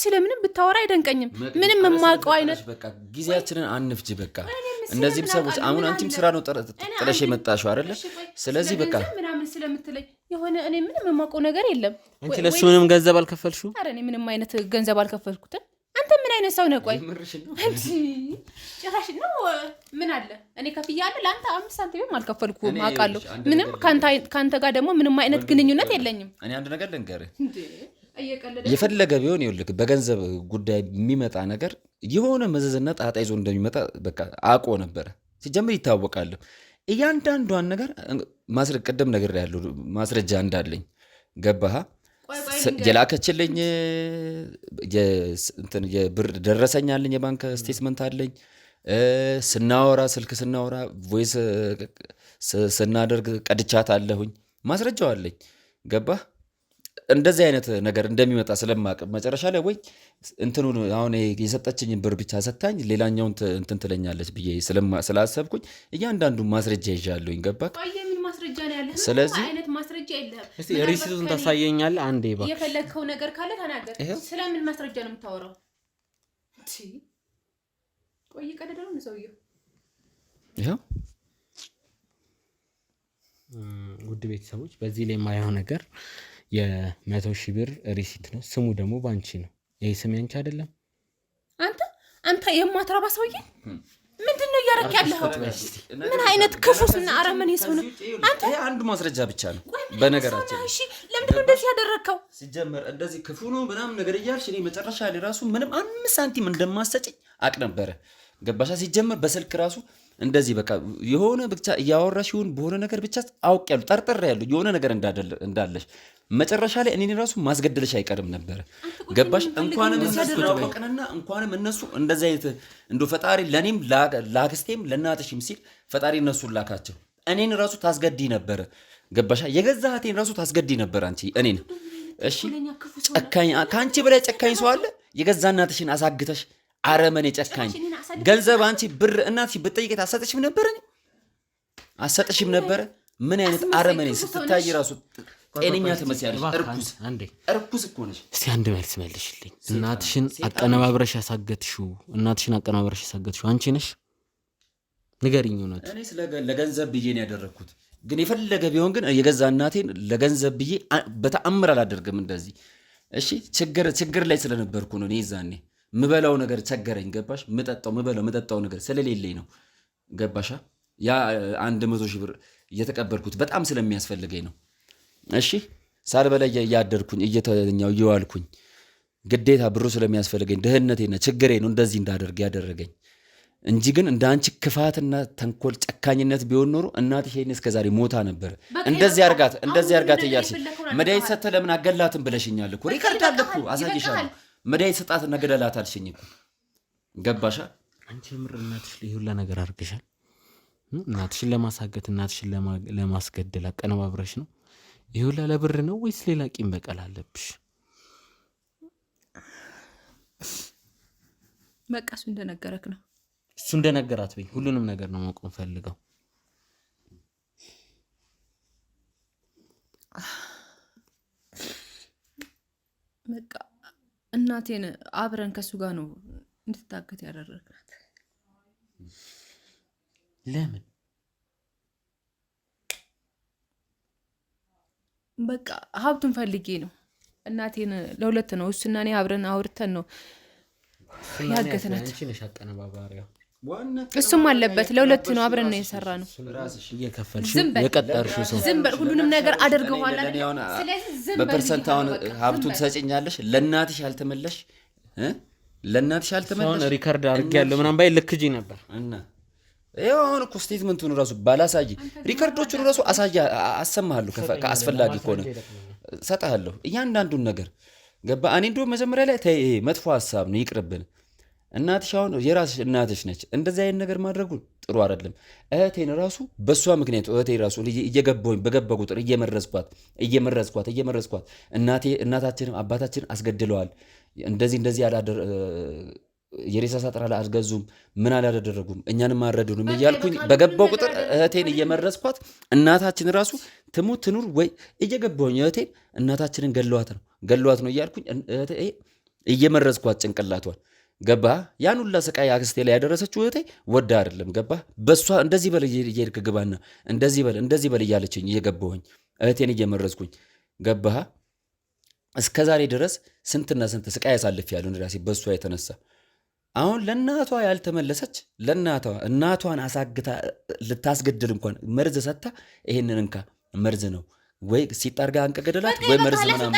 ስለምንም ብታወራ አይደንቀኝም። ምንም የማውቀው አይነት በቃ ጊዜያችንን አንፍጅ። በቃ እነዚህም ሰዎች አሁን አንቺም ስራ ነው ጥለሽ የመጣሽው አይደለ? ስለዚህ በቃ ምናምን ስለምትለኝ የሆነ እኔ ምንም የማውቀው ነገር የለም። አንቺ ለሱ ምንም ገንዘብ አልከፈልሽው? ኧረ እኔ ምንም አይነት ገንዘብ አልከፈልኩትም። አንተ ምን አይነት ሰው ነህ? ቆይ ጭራሽ ነው ምን አለ እኔ ከፍያለሁ ለአንተ 5 ሳንቲምም አልከፈልኩም። አውቃለሁ። ምንም ከአንተ ጋር ደግሞ ምንም አይነት ግንኙነት የለኝም። እኔ አንድ ነገር ልንገርህ፣ የፈለገ ቢሆን ይኸውልህ በገንዘብ ጉዳይ የሚመጣ ነገር የሆነ መዘዝና ጣጣ ይዞ እንደሚመጣ በቃ አውቆ ነበረ። ሲጀምር ይታወቃል። እያንዳንዷን ነገር ቅድም ነግሬሃለሁ፣ ማስረጃ እንዳለኝ ገባህ? የላከችልኝ የብር ደረሰኝ አለኝ፣ የባንክ ስቴትመንት አለኝ። ስልክ ስናወራ ቮይስ ስናደርግ ቀድቻት አለሁኝ፣ ማስረጃው አለኝ። ገባህ? እንደዚህ አይነት ነገር እንደሚመጣ ስለማቅ መጨረሻ ላይ ወይ እንትኑን አሁን የሰጠችኝን ብር ብቻ ሰታኝ ሌላኛውን እንትን ትለኛለች ብዬ ስላሰብኩኝ እያንዳንዱ ማስረጃ ይዣለሁኝ። ገባህ? ስለዚህ አይነት ማስረጃ የለህም። እስቲ ሪሲቱን ታሳየኛለህ አንዴ እባክህ። የፈለግከው ነገር ካለ ተናገር። ስለምን ማስረጃ ነው የምታወራው? ቆይ ቀደደው ነው ሰውየው። ይሄው ውድ ቤተሰቦች በዚህ ላይ የማየው ነገር 100,000 ብር ሪሲት ነው። ስሙ ደግሞ ባንቺ ነው። ይሄ ስም ያንቺ አይደለም። አንተ የማትረባ ሰውዬ ምንድን ነው እያደረክ ያለኸው? ምን አይነት ክፉስና አረመኔ ሰው ነው አንተ? ይሄ አንዱ ማስረጃ ብቻ ነው በነገራችን። እሺ ለምንድን ነው እንደዚህ ያደረከው? ሲጀመር እንደዚህ ክፉ ነው ምናምን ነገር እያልሽ እኔ መጨረሻ ላይ ራሱ ምንም 5 ሳንቲም እንደማሰጭኝ አቅ ነበረ። ገባሻ? ሲጀመር በስልክ ራሱ እንደዚህ በቃ የሆነ ብቻ እያወራሽ ይሁን በሆነ ነገር ብቻ አውቄያለሁ፣ ጠርጥሬያለሁ የሆነ ነገር እንዳለሽ። መጨረሻ ላይ እኔን ራሱ ማስገደልሽ አይቀርም ነበረ። ገባሽ? እንኳንም እነሱ እንደዚህ አይነት እንደው ፈጣሪ ለኔም ላክስቴም ለናትሽም ሲል ፈጣሪ እነሱን ላካቸው። እኔን ራሱ ታስገድይ ነበረ። ገባሻ? የገዛ እህቴን ራሱ ታስገድይ ነበር አንቺ እኔን። እሺ ጨካኝ፣ ከአንቺ በላይ ጨካኝ ሰው አለ? የገዛ እናትሽን አሳግተሽ አረመኔ ጨካኝ። ገንዘብ አንቺ ብር እናትሽ ብትጠይቂት አሰጥሽም ነበረ? አሰጥሽም ነበረ? ምን አይነት አረመኔ! ስትታይ ራሱ ጤነኛ ትመስያለሽ። እርኩስ እኮ ነሽ። እስቲ አንድ መልስ መልሽልኝ። እናትሽን አቀነባብረሽ ያሳገትሽው አንቺ ነሽ? ንገሪኝ እውነት። እኔ ለገንዘብ ብዬ ነው ያደረግኩት። ግን የፈለገ ቢሆን ግን የገዛ እናቴን ለገንዘብ ብዬ በተአምር አላደርግም እንደዚህ። እሺ ችግር ላይ ስለነበርኩ ነው። እኔ ዛኔ ምበላው ነገር ቸገረኝ። ገባሽ? ምጠጣው ነገር ስለሌለኝ ነው። ገባሻ? ያ 100,000 ብር እየተቀበልኩት በጣም ስለሚያስፈልገኝ ነው። እሺ ሳልበላ እያደርኩኝ እየተኛው እየዋልኩኝ ግዴታ ብሩ ስለሚያስፈልገኝ ድህነቴና ችግሬ ነው እንደዚህ እንዳደርግ ያደረገኝ እንጂ ግን እንደ አንቺ ክፋትና ተንኮል ጨካኝነት ቢሆን ኖሮ እናትሽ ይሄን እስከዛሬ ሞታ ነበር። እንደዚህ አርጋት እያልሽ መድኃኒት ሰጥተህ ለምን አገላትም ብለሽኛል እኮ ሪከርድ አለ እኮ አሳይሻለሁ። መድኃኒት ሰጣትና ገደላት አልሽኝ እኮ ገባሻ? አንቺ ምር እናትሽ ላይ ሁላ ነገር አድርገሻል። እናትሽን ለማሳገት እናትሽን ለማስገደል አቀነባብረሽ ነው። ይሄ ሁላ ለብር ነው ወይስ ሌላ ቂም በቀል አለብሽ? በቃ እሱ እንደነገረክ ነው። እሱ እንደነገራት በይ። ሁሉንም ነገር ነው ማወቅ ፈልገው። በቃ እናቴን አብረን ከሱ ጋር ነው እንድትታገት ያደረግናት። ለምን? በቃ ሀብቱን ፈልጌ ነው። እናቴን ለሁለት ነው እሱና እኔ አብረን አውርተን ነው ያገትናት። አንቺ ነሽ አቀነባባሪያው። እሱም አለበት። ለሁለት ነው አብረን ነው የሰራ ነው። እየከፈልሽ የቀጠርሽው ሰው ዝም በል። ሁሉንም ነገር አደርገዋለሁ። ስለዚህ በፐርሰንት አሁን ሀብቱን ትሰጪኛለሽ። ለእናትሽ ያልተመለሽ ሰውን ሪከርድ አድርጌያለሁ ምናምን ባይ ልክጂ ነበር እና ይኸው አሁን እኮ ስቴትመንቱን ራሱ ባላሳይ ሪከርዶቹን ራሱ አሰማሃለሁ። ከአስፈላጊ ከሆነ ሰጥሃለሁ እያንዳንዱን ነገር ገባ። እኔ እንደውም መጀመሪያ ላይ ተይ መጥፎ ሀሳብ ነው ይቅርብን። እናትሽ አሁን የራስሽ እናትሽ ነች። እንደዚህ አይነት ነገር ማድረጉ ጥሩ አይደለም። እህቴን ራሱ በእሷ ምክንያት እህቴ ራሱ እየገባሁኝ በገባ ቁጥር እየመረዝኳት እናታችንም አባታችን አስገድለዋል። እንደዚህ የሬሳ ሳጥራ አልገዙም ምን አላደረጉም እኛንም አረዱንም እያልኩኝ በገባው ቁጥር እህቴን እየመረዝኳት እናታችን ራሱ ትሙት ትኑር ወይ እየገባሁኝ እህቴን እናታችንን ገለዋት ነው እያልኩኝ እየመረዝኳት ጭንቅላቷን ገባ። ያን ሁላ ስቃይ አክስቴ ላይ ያደረሰችው እህቴ ወዳ አይደለም ገባ። በሷ እንደዚህ በል እየሄድክ ግባና እንደዚህ በል እያለችኝ እየገባሁኝ እህቴን እየመረዝኩኝ ገባ። እስከዛሬ ድረስ ስንትና ስንት ስቃይ ያሳልፌያለሁ ራሴ በሷ የተነሳ። አሁን ለእናቷ ያልተመለሰች እናቷን አሳግታ ልታስገድል እንኳን መርዝ ሰጥታ ይሄንን እንካ መርዝ ነው ወይ ሲጣርጋ አንቀገደላት ወይ መርዝ ምናምን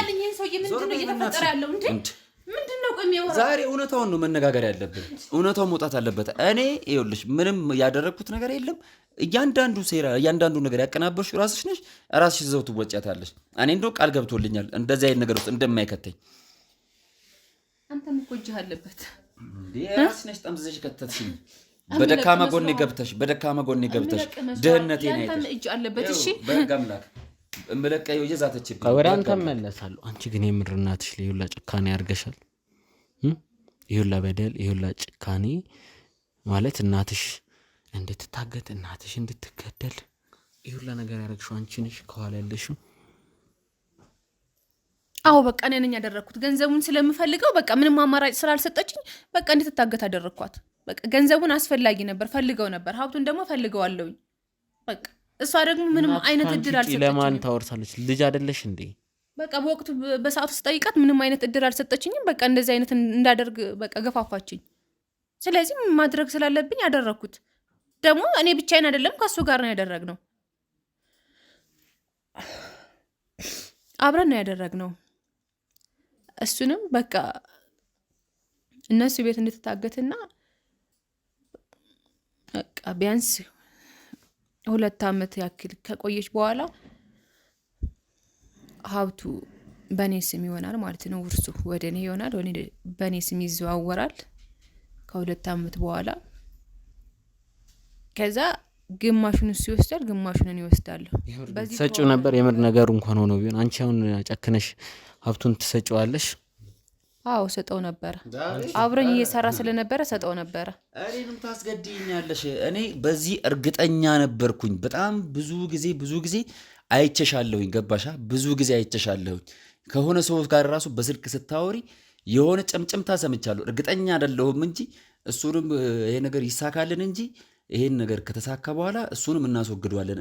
ዛሬ እውነታውን ነው መነጋገር ያለብን። እውነታው መውጣት አለበት። እኔ ይኸውልሽ ምንም ያደረግኩት ነገር የለም። እያንዳንዱ ሴራ እያንዳንዱ ነገር ያቀናበርሽ ራስሽ ነሽ። ራስሽ ይዘው ትወጫታለሽ። እኔ እንደው ቃል ገብቶልኛል እንደዚህ አይነት ነገር ውስጥ እንደማይከተኝ። አንተም እኮ እጅህ አለበት እንዴ ራስሽ ነሽ ጠምዝሽ ከተትሽኝ። በደካማ ጎኔ ገብተሽ ድህነቴ ነው አንተም እጅ አለበት። እሺ በህግ አምላክ እምለቀየው እየዛተችብኝ ወደ አንተ መለሳለሁ። አንቺ ግን የምር እናትሽ ላይ ሁላ ጭካኔ ያርገሻል። ይሁላ በደል ይሁላ ጭካኔ ማለት እናትሽ እንድትታገት እናትሽ እንድትገደል ይሁላ ነገር ያደረግሽው አንቺ ነሽ ከኋላ ያለሽው። አዎ በቃ እኔ ነኝ ያደረኩት። ገንዘቡን ስለምፈልገው በቃ ምንም አማራጭ ስላልሰጠችኝ በቃ እንድትታገት አደረኳት። በቃ ገንዘቡን አስፈላጊ ነበር፣ ፈልገው ነበር። ሀብቱን ደግሞ ፈልገዋለሁኝ። በቃ እሷ ደግሞ ምንም አይነት እድል አልሰጠችኝ። ለማን ታወርሳለች? ልጅ አይደለሽ እንዴ? በቃ በወቅቱ በሰዓቱ ስጠይቃት ምንም አይነት እድል አልሰጠችኝም። በቃ እንደዚህ አይነት እንዳደርግ በቃ ገፋፋችኝ። ስለዚህ ማድረግ ስላለብኝ ያደረኩት ደግሞ እኔ ብቻዬን አይደለም ከሱ ጋር ነው ያደረግነው። አብረን ነው ያደረግነው። እሱንም በቃ እነሱ ቤት እንድትታገትና በቃ ቢያንስ 2 ዓመት ያክል ከቆየች በኋላ ሀብቱ በእኔ ስም ይሆናል ማለት ነው። ውርሱ ወደ እኔ ይሆናል፣ በእኔ ስም ይዘዋወራል ከ2 ዓመት በኋላ። ከዛ ግማሹን እሱ ይወስዳል፣ ግማሹን እኔ እወስዳለሁ። ሰጪው ነበር የምር ነገሩ እንኳን ሆኖ ቢሆን አንቺ አሁን ጨክነሽ ሀብቱን ትሰጪዋለሽ? አዎ ሰጠው ነበር። አብረኝ እየሰራ ስለነበረ ሰጠው ነበረ። እኔንም ታስገድኛለሽ። እኔ በዚህ እርግጠኛ ነበርኩኝ። በጣም ብዙ ጊዜ አይቸሻለሁኝ። ገባሻ? ብዙ ጊዜ አይቸሻለሁኝ። ከሆነ ሰው ጋር ራሱ በስልክ ስታወሪ የሆነ ጨምጨምታ ሰምቻለሁ። እርግጠኛ አይደለሁም እንጂ እሱንም ይሄ ነገር ይሳካልን እንጂ ይሄን ነገር ከተሳካ በኋላ እሱንም እናስወግደዋለን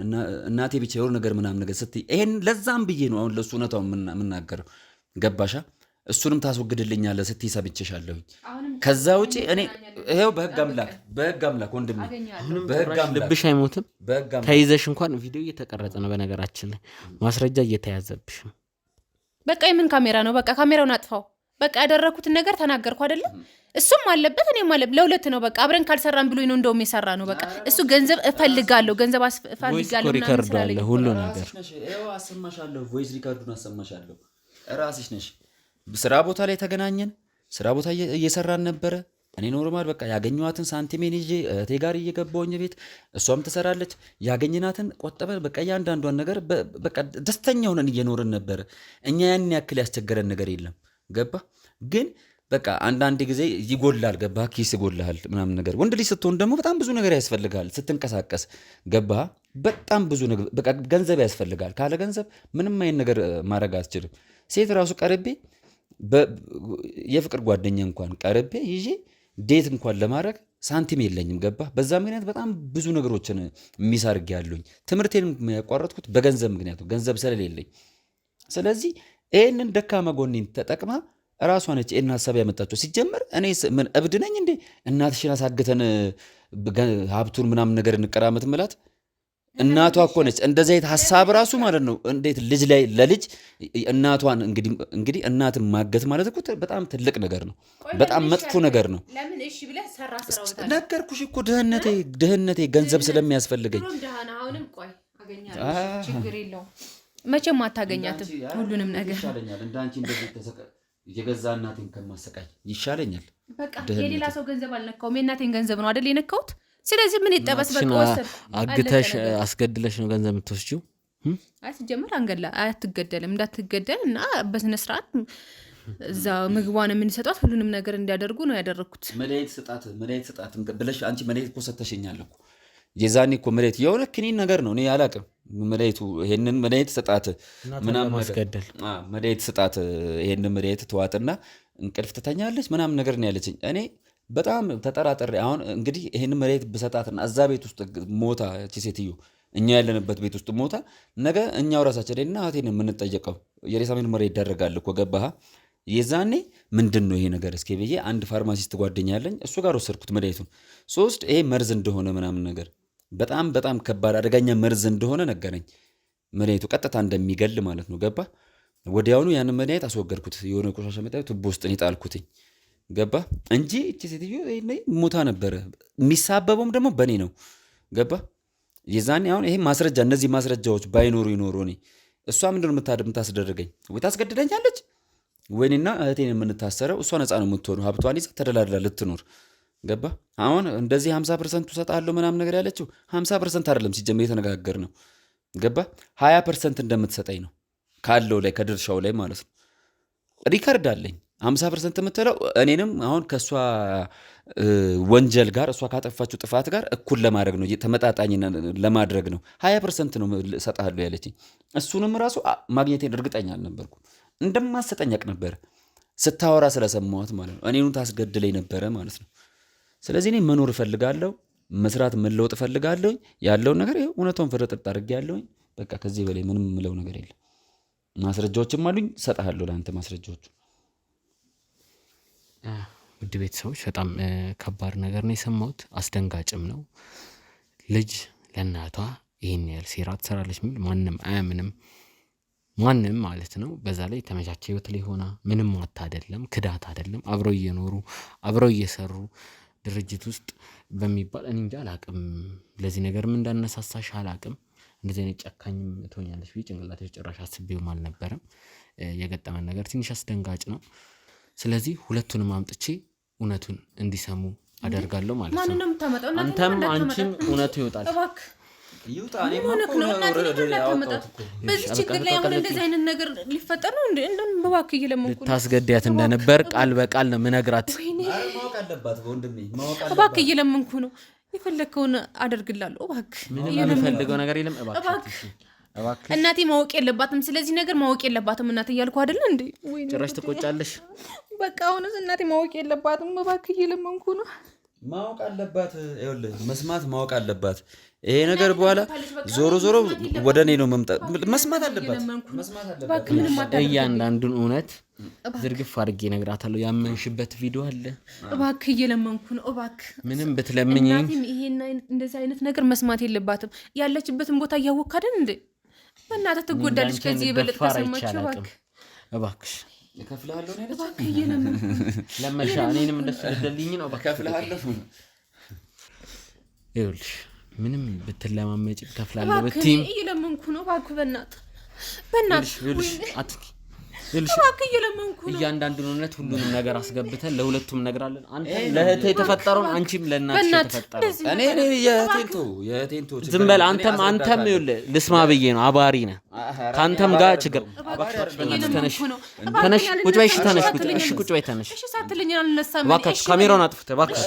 እናቴ ብቻ የሆነ ነገር ምናምን ነገር ስትይ ይሄን ለዛም ብዬ ነው አሁን ለሱ እውነታው የምናገረው። ገባሻ? እሱንም ታስወግድልኛለህ ስትይ ሰምቼሻለሁኝ። ከዛ ውጪ እኔ ይሄው በህግ አምላክ ወንድሜ በህግ አምላክ ልብሽ አይሞትም። ተይዘሽ እንኳን ቪዲዮ እየተቀረጸ ነው። በነገራችን ላይ ማስረጃ እየተያዘብሽ ነው። በቃ የምን ካሜራ ነው? በቃ ካሜራውን አጥፋው። በቃ ያደረኩትን ነገር ተናገርኩ አይደለም? እሱም አለበት እኔም አለበት። ለሁለት ነው በቃ አብረን ካልሰራን ብሎኝ ነው እንደውም የሰራ ነው። በቃ እሱ ገንዘብ እፈልጋለሁ እፈልጋለሁ ሁሉ ነገር አሰማሻለሁ። ቮይስ ሪካርዱን አሰማሻለሁ። ራስሽ ነሽ። ስራ ቦታ ላይ ተገናኘን። ስራ ቦታ እየሰራን ነበረ። እኔ ኖርማል በቃ ያገኘኋትን ሳንቲሜን ይዤ እህቴ ጋር እየገባሁኝ ቤት እሷም ትሰራለች። ያገኘናትን ቆጠበን በቃ እያንዳንዷን ነገር በቃ ደስተኛ ሆነን እየኖርን ነበረ። እኛ ያን ያክል ያስቸገረን ነገር የለም። ገባ ግን በቃ አንዳንድ ጊዜ ይጎላል። ገባ ኪስ ይጎላል ምናምን ነገር። ወንድ ልጅ ስትሆን ደግሞ በጣም ብዙ ነገር ያስፈልጋል ስትንቀሳቀስ። ገባ በጣም ብዙ ነገር በቃ ገንዘብ ያስፈልጋል። ካለ ገንዘብ ምንም አይነት ነገር ማድረግ አትችልም። ሴት ራሱ ቀርቤ የፍቅር ጓደኛ እንኳን ቀርቤ ይዤ ዴት እንኳን ለማድረግ ሳንቲም የለኝም። ገባ በዛ ምክንያት በጣም ብዙ ነገሮችን የሚሳርግ ያሉኝ። ትምህርቴን ያቋረጥኩት በገንዘብ ምክንያቱ ገንዘብ ስለሌለኝ። ስለዚህ ይህንን ደካማ ጎኔን ተጠቅማ ራሷ ነች ይህን ሀሳብ ያመጣቸው። ሲጀመር እኔ ምን እብድ ነኝ እንዴ? እናትሽን አሳግተን ሀብቱን ምናምን ነገር እንቀራመት ምላት እናቷ እኮ ነች። እንደዚህ አይነት ሀሳብ ራሱ ማለት ነው። እንዴት ልጅ ላይ ለልጅ እናቷን እንግዲህ እናትን ማገት ማለት እኮ በጣም ትልቅ ነገር ነው። በጣም መጥፎ ነገር ነው። ነገርኩሽ እኮ ድህነቴ ገንዘብ ስለሚያስፈልገኝ መቼም አታገኛትም ሁሉንም ነገር። የገዛ እናቴን ከማሰቃይ ይሻለኛል። በቃ የሌላ ሰው ገንዘብ አልነካውም፣ የእናቴን ገንዘብ ነው አይደል የነካሁት። ስለዚህ ምን ይጠበስ? በቃ ወሰድኩ። አግተሽ አስገድለሽ ነው ገንዘብ የምትወስጂው? ሲጀመር አትገደልም። እንዳትገደል እና በስነ ስርዓት እዛ ምግቧን የምንሰጧት ሁሉንም ነገር እንዲያደርጉ ነው ያደረግኩት። መድኃኒት ስጣት ብለሽ አንቺ መድኃኒት እኮ ሰተሽኛል እኮ የዛኔ እኮ መድኃኒት የሆነ ክኒን ነገር ነው። እኔ አላቅም መድኃኒቱ ይሄንን መድኃኒት ስጣት ምናምን ማስገደል መድኃኒት ስጣት ይሄንን መድኃኒት ተዋጥና እንቅልፍ ትተኛለች ምናምን ነገር ነው ያለችኝ። እኔ በጣም ተጠራጠሬ አሁን እንግዲህ ይሄንን መድኃኒት ብሰጣትና እዛ ቤት ውስጥ ሞታ እቺ ሴትዮ እኛ ያለንበት ቤት ውስጥ ሞታ ነገ እኛው ራሳችን እና እህቴን የምንጠየቀው የሬሳ ምርመራ ይደረጋል እኮ ገባህ? የዛኔ ምንድን ነው ይሄ ነገር እስኪ ብዬ አንድ ፋርማሲስት ጓደኛ ያለኝ እሱ ጋር ወሰድኩት መድኃኒቱን። ሶስት ይሄ መርዝ እንደሆነ ምናምን ነገር በጣም ከባድ አደገኛ መርዝ እንደሆነ ነገረኝ። መድኃኒቱ ቀጥታ እንደሚገል ማለት ነው ገባ። ወዲያውኑ ያንን መድኃኒት አስወገድኩት። የሆነ ቆሻሻ መጣ ቱቦ ውስጥ ጣልኩትኝ ገባ እንጂ እቺ ሴትዮ ሞታ ነበረ። የሚሳበበውም ደግሞ በእኔ ነው ገባ። የዛኔ አሁን ይሄ ማስረጃ እነዚህ ማስረጃዎች ባይኖሩ ይኖሩ እኔ እሷ ምንድን ነው የምታስደርገኝ? ወይ ታስገድደኛለች ወይኔና እህቴን የምንታሰረው እሷ ነፃ ነው የምትሆኑ ሀብቷን ይዛ ተደላድላ ልትኖር ገባ። አሁን እንደዚህ 50% እሰጥሃለሁ ምናምን ነገር ያለችው 50% አይደለም ሲጀምር የተነጋገር ነው ገባ። 20% እንደምትሰጠኝ ነው ካለው ላይ ከድርሻው ላይ ማለት ነው። ሪከርድ አለኝ 50% የምትለው እኔንም አሁን ከእሷ ወንጀል ጋር እሷ ካጠፋችው ጥፋት ጋር እኩል ለማድረግ ነው ተመጣጣኝ ለማድረግ ነው። 20% ነው እሰጥሃለሁ ያለችኝ። እሱንም ራሱ ማግኘቴን እርግጠኛ አልነበርኩም። እንደማሰጠኝ አውቅ ነበር ስታወራ ስለሰማሁት ማለት ነው። እኔኑ ታስገድለኝ ነበረ ማለት ነው። ስለዚህ እኔ መኖር እፈልጋለሁ፣ መስራት መለወጥ እፈልጋለሁ። ያለውን ነገር ይኸው እውነቷን ፍርጥጥ አድርጌያለሁኝ። በቃ ከዚህ በላይ ምንም የምለው ነገር የለም። ማስረጃዎችም አሉኝ፣ እሰጥሃለሁ ለአንተ ማስረጃዎቹ። ውድ ቤተሰቦች በጣም ከባድ ነገር ነው የሰማሁት፣ አስደንጋጭም ነው። ልጅ ለእናቷ ይህን ያህል ሴራ ትሰራለች የሚል ማንም አያምንም፣ ማንም ማለት ነው። በዛ ላይ ተመቻቸ ህይወት ላይ ሆና ምንም አይደለም፣ ክዳት አይደለም፣ አብረው እየኖሩ አብረው እየሰሩ ድርጅት ውስጥ በሚባል እኔ እንጃ አላቅም። ለዚህ ነገር ምን እንዳነሳሳሽ አላቅም። እንደዚህ አይነት ጨካኝም ትሆኛለሽ ብዬ ጭንቅላቴ ጭራሽ አስቤውም አልነበረም። የገጠመን ነገር ትንሽ አስደንጋጭ ነው። ስለዚህ ሁለቱንም አምጥቼ እውነቱን እንዲሰሙ አደርጋለሁ ማለት ነው። ማንንም ታመጣው እና አንተም አንቺም እውነቱ ይወጣል። ይውጣ። በዚህ ችግር ላይ አሁን እንደዚህ አይነት ነገር ሊፈጠር ነው እንዴ? እባክህ እየለመንኩ ልታስገድያት እንደነበር ቃል በቃል ነው ምነግራት። ማወቅ አለባት ወንድሜ፣ ማወቅ አለባት። እባክህ እየለመንኩ ነው። የፈለከውን አደርግላለሁ። እባክህ የምፈልገው ነገር የለም። እባክህ እናቴ ማወቅ የለባትም ስለዚህ ነገር ማወቅ የለባትም እናቴ እያልኩ አይደለ እንዴ? ጭራሽ ትቆጫለሽ። በቃ አሁንስ እናቴ ማወቅ የለባትም። እባክህ እየለመንኩ ነው። ማወቅ አለባት። ይኸውልህ መስማት ማወቅ አለባት። ይሄ ነገር በኋላ ዞሮ ወደ እኔ ነው መምጣት። መስማት አለባት። እያንዳንዱን እውነት ዝርግፍ አድርጌ እነግራታለሁ። ያመንሽበት ቪዲዮ አለ። እባክህ እየለመንኩ ነው። እባክህ ምንም ብትለምኝ እናቴም ይሄን እንደዚህ አይነት ነገር መስማት የለባትም። ያለችበትን ቦታ እያወቅህ አይደል እንዴ? በእናትህ ትጎዳለች። ከዚህ የበለጠ ከሰማችሁ እባክህ እባክሽ እከፍልሃለሁ ነው ያለች። እባክህ እየለመንኩ ለመሻ እኔንም እንደሱ ልደልኝ ነው። እከፍልሃለሁ። ይኸውልሽ ምንም ብትለማመጪ እከፍላለሁ እባክህ ብትይም እየለመንኩ ነው። እባክህ በእናትህ ይኸውልሽ አትኪ ይኸውልሽ እባክህ እየለመንኩ ነው። እያንዳንዱን እውነት ሁሉንም ነገር አስገብተን ለሁለቱም እነግራለን። አንተ ለእህቴ የተፈጠረውን አንቺም ለእናትሽ የተፈጠረው እኔ የቴንቶ ዝም በል አንተም ይኸውልህ ልስማ ብዬ ነው። አባሪ ነህ ከአንተም ጋር ችግር ተነሽ ቁጭ በይ። እሺ ተነሽ ቁጭ በይ ተነሽ። እሺ ሳትልኝ አልነሳም። እባክህ ካሜራውን አጥፍተህ እባክህ